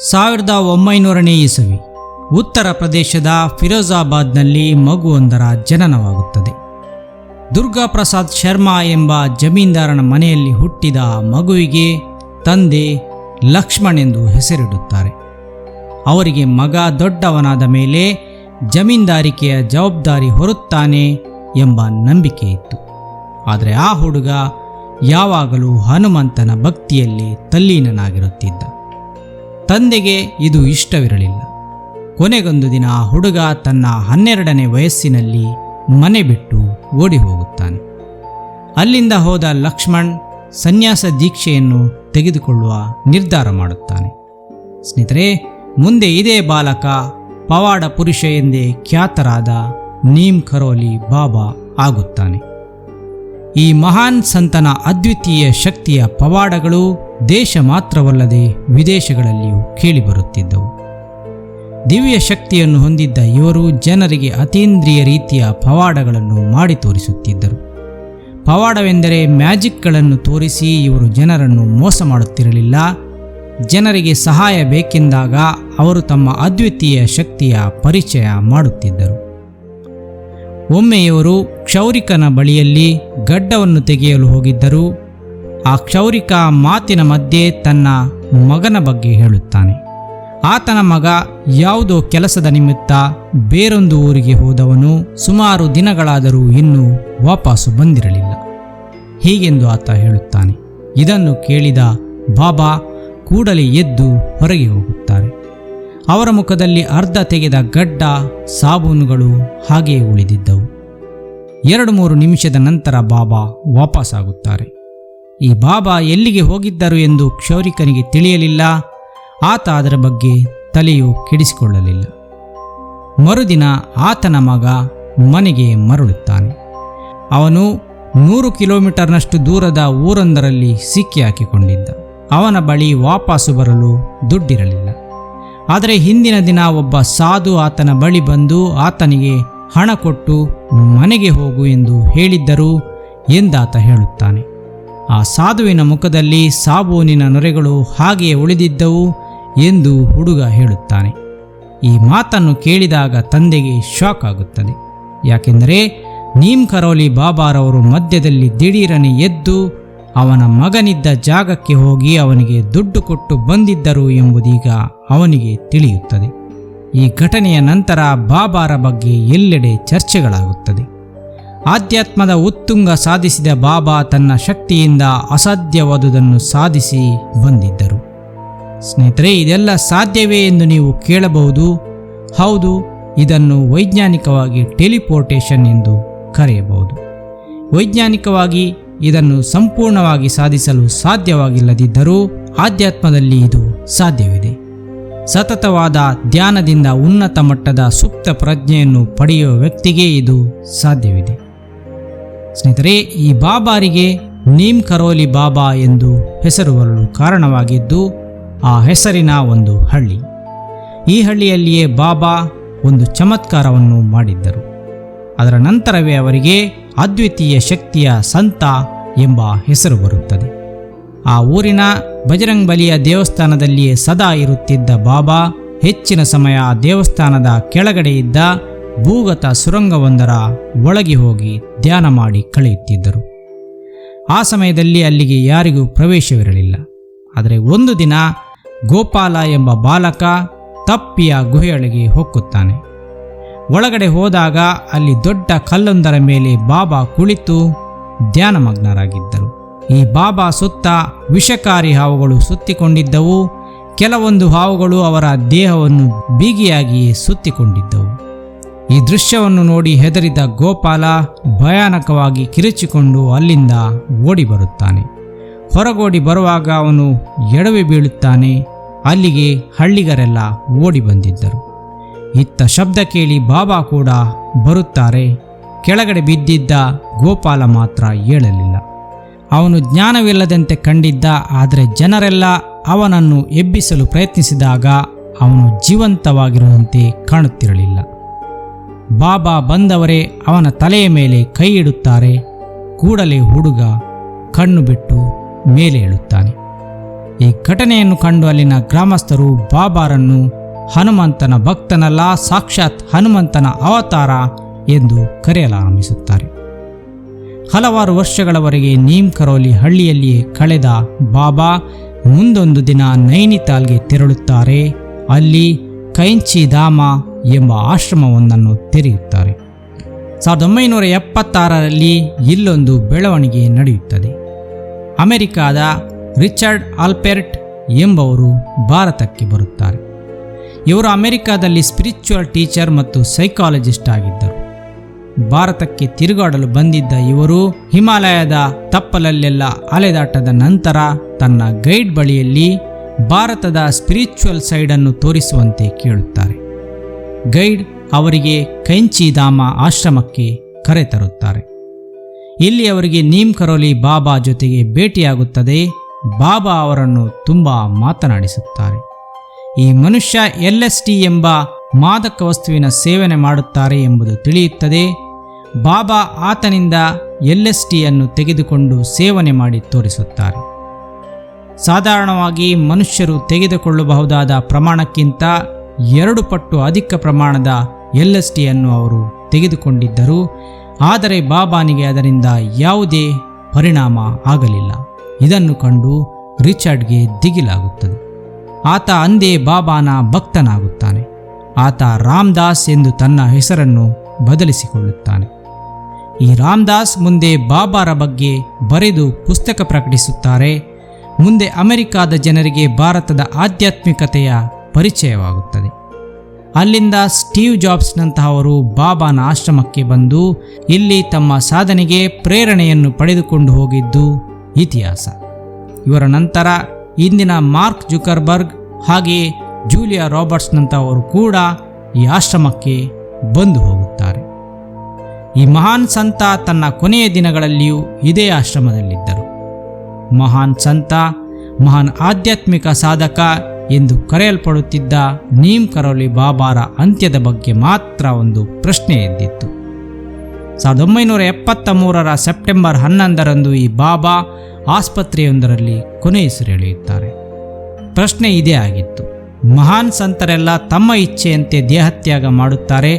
1900ನೇ ಇಸವಿ ಉತ್ತರ ಪ್ರದೇಶದ ಫಿರೋಜಾಬಾದ್ನಲ್ಲಿ ಮಗುವೊಂದರ ಜನನವಾಗುತ್ತದೆ. ದುರ್ಗಾ ಪ್ರಸಾದ್ ಶರ್ಮಾ ಎಂಬ ಜಮೀನ್ದಾರನ ಮನೆಯಲ್ಲಿ ಹುಟ್ಟಿದ ಮಗುವಿಗೆ ತಂದೆ ಲಕ್ಷ್ಮಣ್ ಎಂದು ಹೆಸರಿಡುತ್ತಾರೆ. ಅವರಿಗೆ ಮಗ ದೊಡ್ಡವನಾದ ಮೇಲೆ ಜಮೀನ್ದಾರಿಕೆಯ ಜವಾಬ್ದಾರಿ ಹೊರುತ್ತಾನೆ ಎಂಬ ನಂಬಿಕೆ ಇತ್ತು. ಆದರೆ ಆ ಹುಡುಗ ಯಾವಾಗಲೂ ಹನುಮಂತನ ಭಕ್ತಿಯಲ್ಲಿ ತಲ್ಲೀನನಾಗಿರುತ್ತಿದ್ದ. ತಂದೆಗೆ ಇದು ಇಷ್ಟವಿರಲಿಲ್ಲ. ಕೊನೆಗೊಂದು ದಿನ ಆ ಹುಡುಗ ತನ್ನ 12ನೇ ವಯಸ್ಸಿನಲ್ಲಿ ಮನೆ ಬಿಟ್ಟು ಓಡಿ ಹೋಗುತ್ತಾನೆ. ಅಲ್ಲಿಂದ ಹೋದ ಲಕ್ಷ್ಮಣ್ ಸನ್ಯಾಸ ದೀಕ್ಷೆಯನ್ನು ತೆಗೆದುಕೊಳ್ಳುವ ನಿರ್ಧಾರ ಮಾಡುತ್ತಾನೆ. ಸ್ನೇಹಿತರೆ, ಮುಂದೆ ಇದೇ ಬಾಲಕ ಪವಾಡ ಪುರುಷ ಎಂದೇ ಖ್ಯಾತರಾದ ನೀಮ್ ಕರೋಲಿ ಬಾಬಾ ಆಗುತ್ತಾನೆ. ಈ ಮಹಾನ್ ಸಂತನ ಅದ್ವಿತೀಯ ಶಕ್ತಿಯ ಪವಾಡಗಳು ದೇಶ ಮಾತ್ರವಲ್ಲದೆ ವಿದೇಶಗಳಲ್ಲಿಯೂ ಕೇಳಿಬರುತ್ತಿದ್ದವು. ದಿವ್ಯ ಶಕ್ತಿಯನ್ನು ಹೊಂದಿದ್ದ ಇವರು ಜನರಿಗೆ ಅತೀಂದ್ರಿಯ ರೀತಿಯ ಪವಾಡಗಳನ್ನು ಮಾಡಿ ತೋರಿಸುತ್ತಿದ್ದರು. ಪವಾಡವೆಂದರೆ ಮ್ಯಾಜಿಕ್ಗಳನ್ನು ತೋರಿಸಿ ಇವರು ಜನರನ್ನು ಮೋಸ ಮಾಡುತ್ತಿರಲಿಲ್ಲ. ಜನರಿಗೆ ಸಹಾಯ ಬೇಕೆಂದಾಗ ಅವರು ತಮ್ಮ ಅದ್ವಿತೀಯ ಶಕ್ತಿಯ ಪರಿಚಯ ಮಾಡುತ್ತಿದ್ದರು. ಒಮ್ಮೆ ಇವರು ಕ್ಷೌರಿಕನ ಬಳಿಯಲ್ಲಿ ಗಡ್ಡವನ್ನು ತೆಗೆಯಲು ಹೋಗಿದ್ದರು. ಆ ಕ್ಷೌರಿಕ ಮಾತಿನ ಮಧ್ಯೆ ತನ್ನ ಮಗನ ಬಗ್ಗೆ ಹೇಳುತ್ತಾನೆ. ಆತನ ಮಗ ಯಾವುದೋ ಕೆಲಸದ ನಿಮಿತ್ತ ಬೇರೊಂದು ಊರಿಗೆ ಹೋದವನು ಸುಮಾರು ದಿನಗಳಾದರೂ ಇನ್ನೂ ವಾಪಸ್ಸು ಬಂದಿರಲಿಲ್ಲ. ಹೀಗೆಂದು ಆತ ಹೇಳುತ್ತಾನೆ. ಇದನ್ನು ಕೇಳಿದ ಬಾಬಾ ಕೂಡಲೇ ಎದ್ದು ಹೊರಗೆ ಹೋಗುತ್ತಾರೆ. ಅವರ ಮುಖದಲ್ಲಿ ಅರ್ಧ ತೆಗೆದ ಗಡ್ಡ, ಸಾಬೂನುಗಳು ಹಾಗೆಯೇ ಉಳಿದಿದ್ದವು. 2-3 ನಿಮಿಷದ ನಂತರ ಬಾಬಾ ವಾಪಸ್ಸಾಗುತ್ತಾರೆ. ಈ ಬಾಬಾ ಎಲ್ಲಿಗೆ ಹೋಗಿದ್ದರು ಎಂದು ಕ್ಷೌರಿಕನಿಗೆ ತಿಳಿಯಲಿಲ್ಲ. ಆತ ಅದರ ಬಗ್ಗೆ ತಲೆಯೂ ಕೆಡಿಸಿಕೊಳ್ಳಲಿಲ್ಲ. ಮರುದಿನ ಆತನ ಮಗ ಮನೆಗೆ ಮರಳುತ್ತಾನೆ. ಅವನು 100 ಕಿಲೋಮೀಟರ್ನಷ್ಟು ದೂರದ ಊರೊಂದರಲ್ಲಿ ಸಿಕ್ಕಿ ಹಾಕಿಕೊಂಡಿದ್ದ. ಅವನ ಬಳಿ ವಾಪಸ್ಸು ಬರಲು ದುಡ್ಡಿರಲಿಲ್ಲ. ಆದರೆ ಹಿಂದಿನ ದಿನ ಒಬ್ಬ ಸಾಧು ಆತನ ಬಳಿ ಬಂದು ಆತನಿಗೆ ಹಣ ಕೊಟ್ಟು ಮನೆಗೆ ಹೋಗು ಎಂದು ಹೇಳಿದ್ದರು ಎಂದಾತ ಹೇಳುತ್ತಾನೆ. ಆ ಸಾಧುವಿನ ಮುಖದಲ್ಲಿ ಸಾಬೂನಿನ ನೊರೆಗಳು ಹಾಗೆಯೇ ಉಳಿದಿದ್ದವು ಎಂದು ಹುಡುಗ ಹೇಳುತ್ತಾನೆ. ಈ ಮಾತನ್ನು ಕೇಳಿದಾಗ ತಂದೆಗೆ ಶಾಕ್ ಆಗುತ್ತದೆ. ಯಾಕೆಂದರೆ ನೀಮ್ ಕರೋಲಿ ಬಾಬಾರವರು ಮಧ್ಯದಲ್ಲಿ ದಿಢೀರನೆ ಎದ್ದು ಅವನ ಮಗನಿದ್ದ ಜಾಗಕ್ಕೆ ಹೋಗಿ ಅವನಿಗೆ ದುಡ್ಡು ಕೊಟ್ಟು ಬಂದಿದ್ದರು ಎಂಬುದೀಗ ಅವನಿಗೆ ತಿಳಿಯುತ್ತದೆ. ಈ ಘಟನೆಯ ನಂತರ ಬಾಬಾರ ಬಗ್ಗೆ ಎಲ್ಲೆಡೆ ಚರ್ಚೆಗಳಾಗುತ್ತದೆ. ಆಧ್ಯಾತ್ಮದ ಉತ್ತುಂಗ ಸಾಧಿಸಿದ ಬಾಬಾ ತನ್ನ ಶಕ್ತಿಯಿಂದ ಅಸಾಧ್ಯವಾದುದನ್ನು ಸಾಧಿಸಿ ಬಂದಿದ್ದರು. ಸ್ನೇಹಿತರೆ, ಇದೆಲ್ಲ ಸಾಧ್ಯವೇ ಎಂದು ನೀವು ಕೇಳಬಹುದು. ಹೌದು, ಇದನ್ನು ವೈಜ್ಞಾನಿಕವಾಗಿ ಟೆಲಿಪೋರ್ಟೇಷನ್ ಎಂದು ಕರೆಯಬಹುದು. ವೈಜ್ಞಾನಿಕವಾಗಿ ಇದನ್ನು ಸಂಪೂರ್ಣವಾಗಿ ಸಾಧಿಸಲು ಸಾಧ್ಯವಾಗಿಲ್ಲದಿದ್ದರೂ ಆಧ್ಯಾತ್ಮದಲ್ಲಿ ಇದು ಸಾಧ್ಯವಿದೆ. ಸತತವಾದ ಧ್ಯಾನದಿಂದ ಉನ್ನತ ಮಟ್ಟದ ಸುಪ್ತ ಪ್ರಜ್ಞೆಯನ್ನು ಪಡೆಯುವ ವ್ಯಕ್ತಿಗೆ ಇದು ಸಾಧ್ಯವಿದೆ. ಸ್ನೇಹಿತರೆ, ಈ ಬಾಬಾರಿಗೆ ನೀಮ್ ಕರೋಲಿ ಬಾಬಾ ಎಂದು ಹೆಸರು ಬರಲು ಕಾರಣವಾಗಿದ್ದು ಆ ಹೆಸರಿನ ಒಂದು ಹಳ್ಳಿ. ಈ ಹಳ್ಳಿಯಲ್ಲಿಯೇ ಬಾಬಾ ಒಂದು ಚಮತ್ಕಾರವನ್ನು ಮಾಡಿದ್ದರು. ಅದರ ನಂತರವೇ ಅವರಿಗೆ ಅದ್ವಿತೀಯ ಶಕ್ತಿಯ ಸಂತ ಎಂಬ ಹೆಸರು ಬರುತ್ತದೆ. ಆ ಊರಿನ ಬಜರಂಗ್ ಬಲಿಯ ದೇವಸ್ಥಾನದಲ್ಲಿಯೇ ಸದಾ ಇರುತ್ತಿದ್ದ ಬಾಬಾ ಹೆಚ್ಚಿನ ಸಮಯ ದೇವಸ್ಥಾನದ ಕೆಳಗಡೆ ಇದ್ದ ಭೂಗತ ಸುರಂಗವೊಂದರ ಒಳಗೆ ಹೋಗಿ ಧ್ಯಾನ ಮಾಡಿ ಕಳೆಯುತ್ತಿದ್ದರು. ಆ ಸಮಯದಲ್ಲಿ ಅಲ್ಲಿಗೆ ಯಾರಿಗೂ ಪ್ರವೇಶವಿರಲಿಲ್ಲ. ಆದರೆ ಒಂದು ದಿನ ಗೋಪಾಲ ಎಂಬ ಬಾಲಕ ತಪ್ಪಿಯ ಗುಹೆಯೊಳಗೆ ಹೊಕ್ಕುತ್ತಾನೆ. ಒಳಗಡೆ ಹೋದಾಗ ಅಲ್ಲಿ ದೊಡ್ಡ ಕಲ್ಲೊಂದರ ಮೇಲೆ ಬಾಬಾ ಕುಳಿತು ಧ್ಯಾನಮಗ್ನರಾಗಿದ್ದರು. ಈ ಬಾಬಾ ಸುತ್ತ ವಿಷಕಾರಿ ಹಾವುಗಳು ಸುತ್ತಿಕೊಂಡಿದ್ದವು. ಕೆಲವೊಂದು ಹಾವುಗಳು ಅವರ ದೇಹವನ್ನು ಬಿಗಿಯಾಗಿ ಸುತ್ತಿಕೊಂಡಿದ್ದವು. ಈ ದೃಶ್ಯವನ್ನು ನೋಡಿ ಹೆದರಿದ ಗೋಪಾಲ ಭಯಾನಕವಾಗಿ ಕಿರುಚಿಕೊಂಡು ಅಲ್ಲಿಂದ ಓಡಿ ಬರುತ್ತಾನೆ. ಹೊರಗೋಡಿ ಬರುವಾಗ ಅವನು ಎಡವಿ ಬೀಳುತ್ತಾನೆ. ಅಲ್ಲಿಗೆ ಹಳ್ಳಿಗರೆಲ್ಲ ಓಡಿ ಬಂದಿದ್ದರು. ಇತ್ತ ಶಬ್ದ ಕೇಳಿ ಬಾಬಾ ಕೂಡ ಬರುತ್ತಾರೆ. ಕೆಳಗಡೆ ಬಿದ್ದಿದ್ದ ಗೋಪಾಲ ಮಾತ್ರ ಏಳಲಿಲ್ಲ. ಅವನು ಜ್ಞಾನವಿಲ್ಲದಂತೆ ಕಂಡಿದ್ದ. ಆದರೆ ಜನರೆಲ್ಲ ಅವನನ್ನು ಎಬ್ಬಿಸಲು ಪ್ರಯತ್ನಿಸಿದಾಗ ಅವನು ಜೀವಂತವಾಗಿರುವಂತೆ ಕಾಣುತ್ತಿರಲಿಲ್ಲ. ಬಾಬಾ ಬಂದವರೇ ಅವನ ತಲೆಯ ಮೇಲೆ ಕೈ ಇಡುತ್ತಾರೆ. ಕೂಡಲೇ ಹುಡುಗ ಕಣ್ಣು ಬಿಟ್ಟು ಮೇಲೆ ಏಳುತ್ತಾನೆ. ಈ ಘಟನೆಯನ್ನು ಕಂಡು ಅಲ್ಲಿನ ಗ್ರಾಮಸ್ಥರು ಬಾಬಾರನ್ನು ಹನುಮಂತನ ಭಕ್ತನಲ್ಲ, ಸಾಕ್ಷಾತ್ ಹನುಮಂತನ ಅವತಾರ ಎಂದು ಕರೆಯಲಾರಂಭಿಸುತ್ತಾರೆ. ಹಲವಾರು ವರ್ಷಗಳವರೆಗೆ ನೀಮ್ ಕರೋಲಿ ಹಳ್ಳಿಯಲ್ಲಿಯೇ ಕಳೆದ ಬಾಬಾ ಮುಂದೊಂದು ದಿನ ನೈನಿತಾಲ್ಗೆ ತೆರಳುತ್ತಾರೆ. ಅಲ್ಲಿ ಕೈಂಚಿ ಧಾಮ ಎಂಬ ಆಶ್ರಮವೊಂದನ್ನು ತೆರೆಯುತ್ತಾರೆ. 1976ರಲ್ಲಿ ಇಲ್ಲೊಂದು ಬೆಳವಣಿಗೆ ನಡೆಯುತ್ತದೆ. ಅಮೆರಿಕಾದ ರಿಚರ್ಡ್ ಆಲ್ಪೆರ್ಟ್ ಎಂಬವರು ಭಾರತಕ್ಕೆ ಬರುತ್ತಾರೆ. ಇವರು ಅಮೆರಿಕಾದಲ್ಲಿ ಸ್ಪಿರಿಚುವಲ್ ಟೀಚರ್ ಮತ್ತು ಸೈಕಾಲಜಿಸ್ಟ್ ಆಗಿದ್ದರು. ಭಾರತಕ್ಕೆ ತಿರುಗಾಡಲು ಬಂದಿದ್ದ ಇವರು ಹಿಮಾಲಯದ ತಪ್ಪಲಲ್ಲೆಲ್ಲ ಅಲೆದಾಟದ ನಂತರ ತನ್ನ ಗೈಡ್ ಬಳಿಯಲ್ಲಿ ಭಾರತದ ಸ್ಪಿರಿಚುವಲ್ ಸೈಡನ್ನು ತೋರಿಸುವಂತೆ ಕೇಳುತ್ತಾರೆ. ಗೈಡ್ ಅವರಿಗೆ ಕೈಂಚಿ ಧಾಮ ಆಶ್ರಮಕ್ಕೆ ಕರೆತರುತ್ತಾರೆ. ಇಲ್ಲಿ ಅವರಿಗೆ ನೀಮ್ ಕರೋಲಿ ಬಾಬಾ ಜೊತೆಗೆ ಭೇಟಿಯಾಗುತ್ತದೆ. ಬಾಬಾ ಅವರನ್ನು ತುಂಬ ಮಾತನಾಡಿಸುತ್ತಾರೆ. ಈ ಮನುಷ್ಯ LSD ಎಂಬ ಮಾದಕ ವಸ್ತುವಿನ ಸೇವನೆ ಮಾಡುತ್ತಾರೆ ಎಂಬುದು ತಿಳಿಯುತ್ತದೆ. ಬಾಬಾ ಆತನಿಂದ LSDಯನ್ನು ತೆಗೆದುಕೊಂಡು ಸೇವನೆ ಮಾಡಿ ತೋರಿಸುತ್ತಾರೆ. ಸಾಧಾರಣವಾಗಿ ಮನುಷ್ಯರು ತೆಗೆದುಕೊಳ್ಳಬಹುದಾದ ಪ್ರಮಾಣಕ್ಕಿಂತ 2 ಪಟ್ಟು ಅಧಿಕ ಪ್ರಮಾಣದ LSDಯನ್ನು ಅವರು ತೆಗೆದುಕೊಂಡಿದ್ದರು. ಆದರೆ ಬಾಬಾನಿಗೆ ಅದರಿಂದ ಯಾವುದೇ ಪರಿಣಾಮ ಆಗಲಿಲ್ಲ. ಇದನ್ನು ಕಂಡು ರಿಚರ್ಡ್ಗೆ ದಿಗಿಲಾಗುತ್ತದೆ. ಆತ ಅಂದೇ ಬಾಬಾನ ಭಕ್ತನಾಗುತ್ತಾನೆ. ಆತ ರಾಮದಾಸ್ ಎಂದು ತನ್ನ ಹೆಸರನ್ನು ಬದಲಿಸಿಕೊಳ್ಳುತ್ತಾನೆ. ಈ ರಾಮದಾಸ್ ಮುಂದೆ ಬಾಬಾರ ಬಗ್ಗೆ ಬರೆದು ಪುಸ್ತಕ ಪ್ರಕಟಿಸುತ್ತಾರೆ. ಮುಂದೆ ಅಮೆರಿಕಾದ ಜನರಿಗೆ ಭಾರತದ ಆಧ್ಯಾತ್ಮಿಕತೆಯ ಪರಿಚಯವಾಗುತ್ತದೆ. ಅಲ್ಲಿಂದ ಸ್ಟೀವ್ ಜಾಬ್ಸ್ನಂತಹವರು ಬಾಬಾನ ಆಶ್ರಮಕ್ಕೆ ಬಂದು ಇಲ್ಲಿ ತಮ್ಮ ಸಾಧನೆಗೆ ಪ್ರೇರಣೆಯನ್ನು ಪಡೆದುಕೊಂಡು ಹೋಗಿದ್ದು ಇತಿಹಾಸ. ಇವರ ನಂತರ ಇಂದಿನ ಮಾರ್ಕ್ ಜುಕರ್ಬರ್ಗ್ ಹಾಗೆಯೇ ಜೂಲಿಯಾ ರಾಬರ್ಟ್ಸ್ನಂತಹವರು ಕೂಡ ಈ ಆಶ್ರಮಕ್ಕೆ ಬಂದು ಹೋಗುತ್ತಾರೆ. ಈ ಮಹಾನ್ ಸಂತ ತನ್ನ ಕೊನೆಯ ದಿನಗಳಲ್ಲಿಯೂ ಇದೇ ಆಶ್ರಮದಲ್ಲಿದ್ದರು. ಮಹಾನ್ ಸಂತ, ಮಹಾನ್ ಆಧ್ಯಾತ್ಮಿಕ ಸಾಧಕ ಎಂದು ಕರೆಯಲ್ಪಡುತ್ತಿದ್ದ ನೀಮ್ ಕರೋಲಿ ಬಾಬಾರ ಅಂತ್ಯದ ಬಗ್ಗೆ ಮಾತ್ರ ಒಂದು ಪ್ರಶ್ನೆ ಎದ್ದಿತ್ತು. 1973ರ ಸೆಪ್ಟೆಂಬರ್ 11ರಂದು ಈ ಬಾಬಾ ಆಸ್ಪತ್ರೆಯೊಂದರಲ್ಲಿ ಕೊನೆಯುಸಿರೆಳೆಯುತ್ತಾರೆ. ಪ್ರಶ್ನೆ ಇದೇ ಆಗಿತ್ತು. ಮಹಾನ್ ಸಂತರೆಲ್ಲ ತಮ್ಮ ಇಚ್ಛೆಯಂತೆ ದೇಹತ್ಯಾಗ ಮಾಡುತ್ತಾರೆ,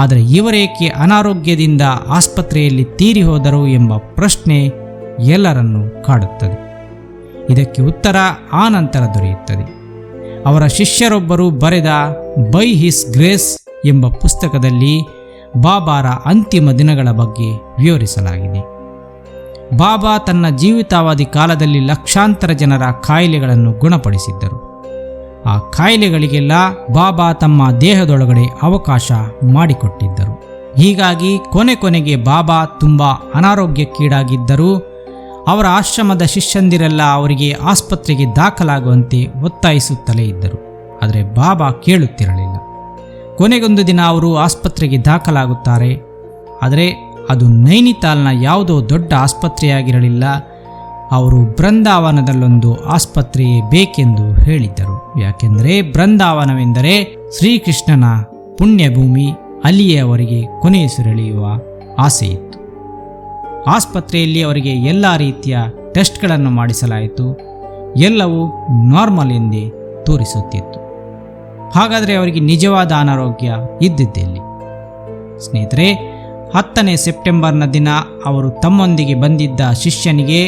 ಆದರೆ ಇವರೇಕೆ ಅನಾರೋಗ್ಯದಿಂದ ಆಸ್ಪತ್ರೆಯಲ್ಲಿ ತೀರಿ ಹೋದರು ಎಂಬ ಪ್ರಶ್ನೆ ಎಲ್ಲರನ್ನೂ ಕಾಡುತ್ತದೆ. ಇದಕ್ಕೆ ಉತ್ತರ ಆ ನಂತರ ದೊರೆಯುತ್ತದೆ. ಅವರ ಶಿಷ್ಯರೊಬ್ಬರು ಬರೆದ ಬೈ ಹಿಸ್ ಗ್ರೇಸ್ ಎಂಬ ಪುಸ್ತಕದಲ್ಲಿ ಬಾಬಾರ ಅಂತಿಮ ದಿನಗಳ ಬಗ್ಗೆ ವಿವರಿಸಲಾಗಿದೆ. ಬಾಬಾ ತನ್ನ ಜೀವಿತಾವಧಿ ಕಾಲದಲ್ಲಿ ಲಕ್ಷಾಂತರ ಜನರ ಕಾಯಿಲೆಗಳನ್ನು ಗುಣಪಡಿಸಿದ್ದರು. ಆ ಕಾಯಿಲೆಗಳಿಗೆಲ್ಲ ಬಾಬಾ ತಮ್ಮ ದೇಹದೊಳಗಡೆ ಅವಕಾಶ ಮಾಡಿಕೊಟ್ಟಿದ್ದರು. ಹೀಗಾಗಿ ಕೊನೆಗೆ ಬಾಬಾ ತುಂಬ ಅನಾರೋಗ್ಯಕ್ಕೀಡಾಗಿದ್ದರು. ಅವರ ಆಶ್ರಮದ ಶಿಷ್ಯಂದಿರೆಲ್ಲ ಅವರಿಗೆ ಆಸ್ಪತ್ರೆಗೆ ದಾಖಲಾಗುವಂತೆ ಒತ್ತಾಯಿಸುತ್ತಲೇ ಇದ್ದರು. ಆದರೆ ಬಾಬಾ ಕೇಳುತ್ತಿರಲಿಲ್ಲ. ಕೊನೆಗೊಂದು ದಿನ ಅವರು ಆಸ್ಪತ್ರೆಗೆ ದಾಖಲಾಗುತ್ತಾರೆ. ಆದರೆ ಅದು ನೈನಿತಾಲ್ನ ಯಾವುದೋ ದೊಡ್ಡ ಆಸ್ಪತ್ರೆಯಾಗಿರಲಿಲ್ಲ. ಅವರು ಬೃಂದಾವನದಲ್ಲೊಂದು ಆಸ್ಪತ್ರೆಯೇ ಬೇಕೆಂದು ಹೇಳಿದ್ದರು. ಯಾಕೆಂದರೆ ಬೃಂದಾವನವೆಂದರೆ ಶ್ರೀಕೃಷ್ಣನ ಪುಣ್ಯಭೂಮಿ. ಅಲ್ಲಿಯೇ ಅವರಿಗೆ ಕೊನೆಯುಸಿರೆಳೆಯುವ ಆಸೆಯಿತ್ತು. ಆಸ್ಪತ್ರೆಯಲ್ಲಿ ಅವರಿಗೆ ಎಲ್ಲ ರೀತಿಯ ಟೆಸ್ಟ್ಗಳನ್ನು ಮಾಡಿಸಲಾಯಿತು. ಎಲ್ಲವೂ ನಾರ್ಮಲ್ ಎಂದೇ ತೋರಿಸುತ್ತಿತ್ತು. ಹಾಗಾದರೆ ಅವರಿಗೆ ನಿಜವಾದ ಅನಾರೋಗ್ಯ ಇದ್ದಿದ್ದೆಲ್ಲಿ? ಸ್ನೇಹಿತರೆ, 10ನೇ ಸೆಪ್ಟೆಂಬರ್ನ ದಿನ ಅವರು ತಮ್ಮೊಂದಿಗೆ ಬಂದಿದ್ದ ಶಿಷ್ಯನಿಗೆ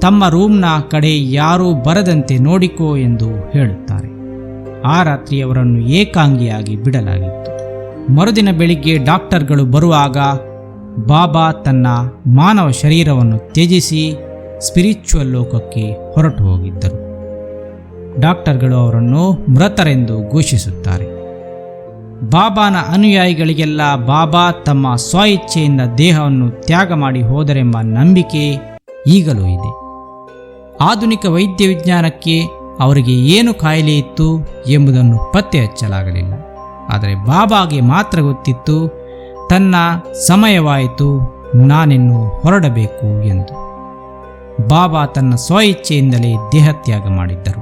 ತಮ್ಮ ರೂಮ್ನ ಕಡೆ ಯಾರೂ ಬರದಂತೆ ನೋಡಿಕೋ ಎಂದು ಹೇಳುತ್ತಾರೆ. ಆ ರಾತ್ರಿ ಅವರನ್ನು ಏಕಾಂಗಿಯಾಗಿ ಬಿಡಲಾಗಿತ್ತು. ಮರುದಿನ ಬೆಳಿಗ್ಗೆ ಡಾಕ್ಟರ್ಗಳು ಬರುವಾಗ ಬಾಬಾ ತನ್ನ ಮಾನವ ಶರೀರವನ್ನು ತ್ಯಜಿಸಿ ಸ್ಪಿರಿಚುವಲ್ ಲೋಕಕ್ಕೆ ಹೊರಟು ಹೋಗಿದ್ದರು. ಡಾಕ್ಟರ್ಗಳು ಅವರನ್ನು ಮೃತರೆಂದು ಘೋಷಿಸುತ್ತಾರೆ. ಬಾಬಾನ ಅನುಯಾಯಿಗಳಿಗೆಲ್ಲ ಬಾಬಾ ತಮ್ಮ ಸ್ವಇಚ್ಛೆಯಿಂದ ದೇಹವನ್ನು ತ್ಯಾಗ ಮಾಡಿ ಹೋದರೆಂಬ ನಂಬಿಕೆ ಈಗಲೂ ಇದೆ. ಆಧುನಿಕ ವೈದ್ಯ ವಿಜ್ಞಾನಕ್ಕೆ ಅವರಿಗೆ ಏನು ಕಾಯಿಲೆ ಇತ್ತು ಎಂಬುದನ್ನು ಪತ್ತೆ ಹಚ್ಚಲಾಗಲಿಲ್ಲ. ಆದರೆ ಬಾಬಾಗೆ ಮಾತ್ರ ಗೊತ್ತಿತ್ತು, ತನ್ನ ಸಮಯವಾಯಿತು, ನಾನಿನ್ನು ಹೊರಡಬೇಕು ಎಂದು. ಬಾಬಾ ತನ್ನ ಸ್ವಇಚ್ಛೆಯಿಂದಲೇ ದೇಹತ್ಯಾಗ ಮಾಡಿದ್ದರು.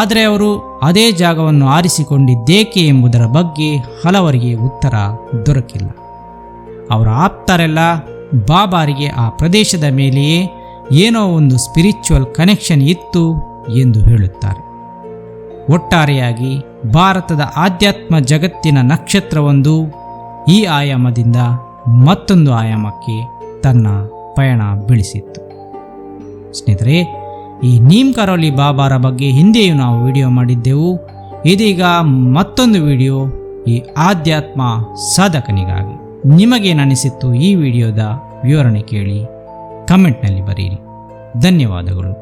ಆದರೆ ಅವರು ಅದೇ ಜಾಗವನ್ನು ಆರಿಸಿಕೊಂಡಿದ್ದೇಕೆ ಎಂಬುದರ ಬಗ್ಗೆ ಹಲವರಿಗೆ ಉತ್ತರ ದೊರಕಿಲ್ಲ. ಅವರ ಆಪ್ತರೆಲ್ಲ ಬಾಬಾರಿಗೆ ಆ ಪ್ರದೇಶದ ಮೇಲೆಯೇ ಏನೋ ಒಂದು ಸ್ಪಿರಿಚುವಲ್ ಕನೆಕ್ಷನ್ ಇತ್ತು ಎಂದು ಹೇಳುತ್ತಾರೆ. ಒಟ್ಟಾರೆಯಾಗಿ ಭಾರತದ ಆಧ್ಯಾತ್ಮ ಜಗತ್ತಿನ ನಕ್ಷತ್ರವೊಂದು ಈ ಆಯಾಮದಿಂದ ಮತ್ತೊಂದು ಆಯಾಮಕ್ಕೆ ತನ್ನ ಪಯಣ ಬೆಳೆಸಿತ್ತು. ಸ್ನೇಹಿತರೆ, ಈ ನೀಮ್ ಕರೋಲಿ ಬಾಬಾರ ಬಗ್ಗೆ ಹಿಂದೆಯೂ ನಾವು ವಿಡಿಯೋ ಮಾಡಿದ್ದೆವು. ಇದೀಗ ಮತ್ತೊಂದು ವಿಡಿಯೋ ಈ ಆಧ್ಯಾತ್ಮ ಸಾಧಕನಿಗಾಗಿ. ನಿಮಗೇನನಿಸಿತ್ತು ಈ ವಿಡಿಯೋದ ವಿವರಣೆ ಕೇಳಿ ಕಮೆಂಟ್ನಲ್ಲಿ ಬರೆಯಿರಿ. ಧನ್ಯವಾದಗಳು.